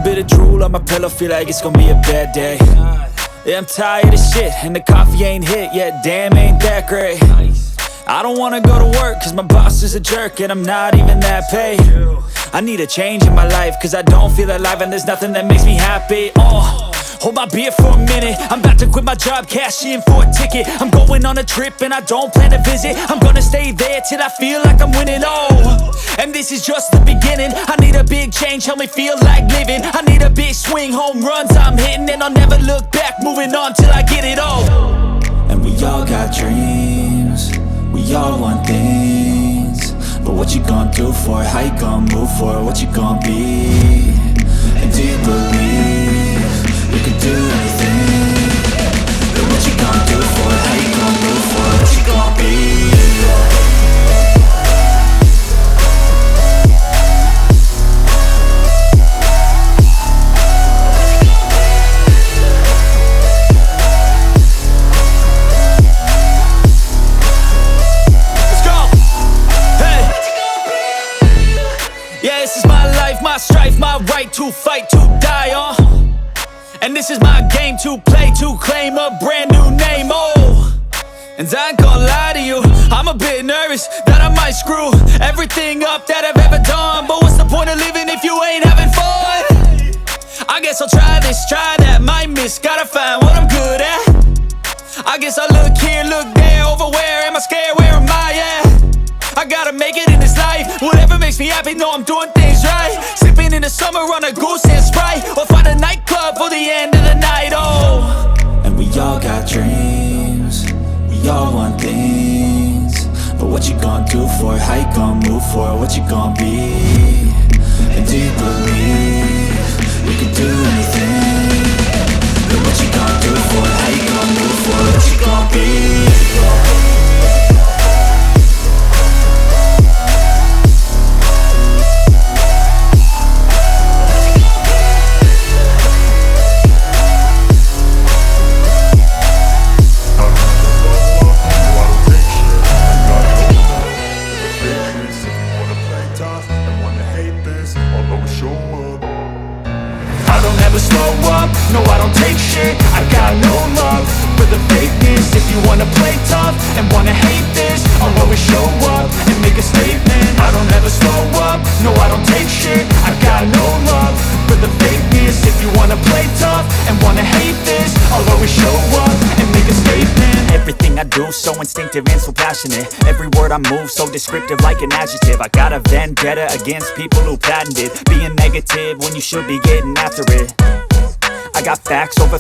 bit of drool on my pillow, feel like it's gonna be a bad day. Yeah, I'm tired of shit, and the coffee ain't hit yet, damn, ain't that great. I don't wanna go to work, cause my boss is a jerk, and I'm not even that paid. I need a change in my life, cause I don't feel alive, and there's nothing that makes me happy. Hold my beer for a minute, I'm about to quit my job, cash in for a ticket. I'm going on a trip and I don't plan to visit. I'm gonna stay there till I feel like I'm winning, and this is just the beginning. I need a big change, help me feel like living. I need a big swing, home runs I'm hitting, and I'll never look back, moving on till I get it all. And we all got dreams, we all want things, but what you gonna do for it? How you gonna move for it? What you gonna be? And do you believe you can do anything? But what you gonna do for it? How you gonna move for it? What you gonna be? My strife, my right to fight, to die on. And this is my game to play, to claim a brand new name, And I ain't gonna lie to you, I'm a bit nervous that I might screw everything up that I've ever done. But what's the point of living if you ain't having fun? I guess I'll try this, try that, might miss, gotta find what I'm good at. I guess I look here, look there, over where am I scared, where am I at? I gotta make it in this life, whatever makes me happy, know I'm doing things right. Sipping in the summer on a goose and Sprite, or find a nightclub for the end of the night, And we all got dreams, we all want things, but what you gonna do for it? How you gonna move for it? What you gonna be? And do you believe you can do anything? But what you gonna do for it? How you gonna move for it? What you gonna be? No, I don't take shit, I got no love for the fakeness. If you wanna play tough and wanna hate this, I'll always show up and make a statement. I don't ever slow up, no, I don't take shit, I got no love for the fakeness. If you wanna play tough and wanna hate this, I'll always show up and make a statement. Everything I do so instinctive and so passionate. Every word I move so descriptive like an adjective. I got a vendetta against people who patented being negative when you should be getting after it. I got facts over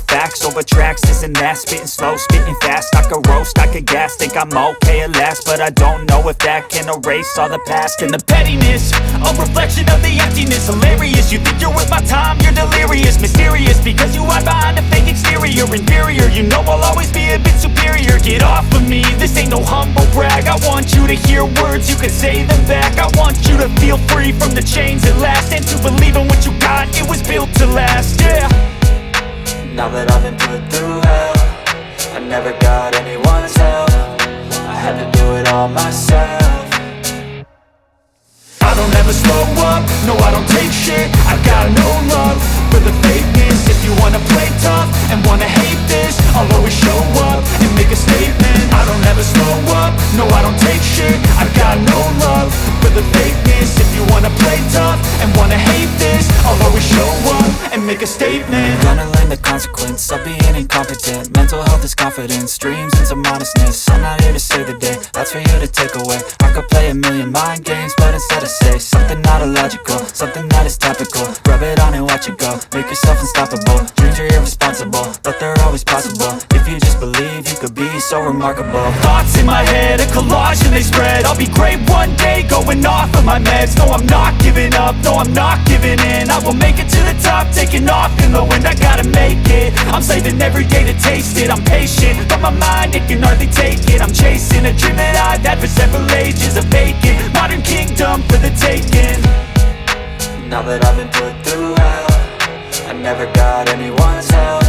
tracks, this and that. Spitting slow, spitting fast, I could roast, I could gas. Think I'm okay at last, but I don't know if that can erase all the past. And the pettiness, a reflection of the emptiness. Hilarious, you think you're worth my time, you're delirious. Mysterious, because you hide behind a fake exterior. Inferior, you know I'll always be a bit superior. Get off of me, this ain't no humble brag. I want you to hear words, you can say them back. I want you to feel free from the chains at last, and to believe in what you got, it was built to last, yeah. Now that I've been put through hell, I never got anyone's help, I had to do it all myself. I don't ever slow up, no I don't take shit, I got no love for the fakeness. If you wanna play tough and wanna hate this, I'll always show up and make a statement. I don't ever slow up, no I don't take shit, I got no love for the fakeness. If you wanna play tough and wanna hate this, I'll always show up and make a statement. Gonna learn the consequence of being incompetent. Mental health is confidence, dreams and some modestness. I'm not here to save the day, that's for you to take away. I could play a million mind games, but instead I say something not illogical, something that is topical. Rub it on and watch it go, make yourself unstoppable. Dreams are irresponsible, but they're always possible. If you just believe, you could be so remarkable. Thoughts in my head, a collage and they spread. I'll be great one day, going off of my meds. No, I'm not giving up, no, I'm not giving in. I will make it to the top, taking off in the wind. I gotta make it, I'm saving every day to taste it. I'm patient, but my mind, it can hardly take it. I'm chasing a dream that I've had for several ages. A vacant, modern kingdom for the taking. Now that I've been put through hell, I never got anyone's help,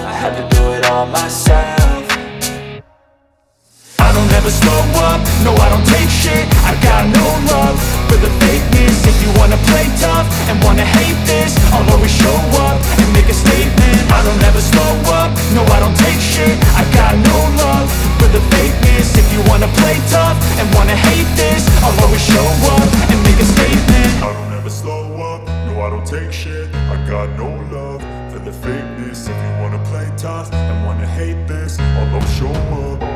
I had to do it all myself. I don't ever slow up, no I don't take shit, I got no love for the fakeness. If you wanna play tough and wanna hate this, this, I'll always show up and make a statement. I don't ever slow up, no I don't take shit. I got no love for the fakeness. If you wanna play tough and wanna hate this, I'll always show up and make a statement. I don't ever slow up, no I don't take shit. I got no love for the fakeness. If you wanna play tough and wanna hate this, I'll always show up.